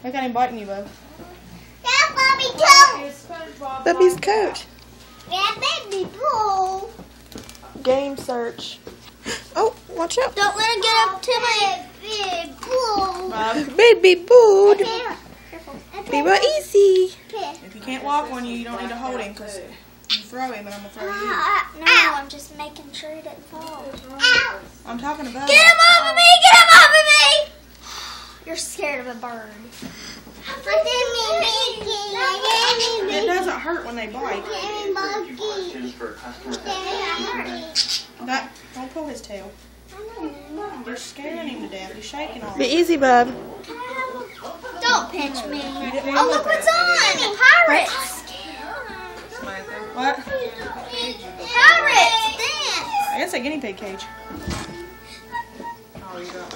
Look at him biting you, bub. That Bobby coat. Bubby's coat. That baby boo. Game search. Oh, watch out. Don't let him get up to my baby boo. Bub. Baby boo. Careful. Be real easy. If he can't walk on you, you don't need to hold him because you throw him and I'm going to throw you. No, I'm just making sure he doesn't fall. Ow. I'm talking about Get him off of me! Get him off of me! You're scared of a bird. It doesn't hurt when they bite. Don't pull his tail. You're scaring him to death. He's shaking all Be easy, bub. Don't pinch me. didn't Oh, look what's on! Pirates! What? Pirates! Dance! I guess a guinea pig cage. Oh, you got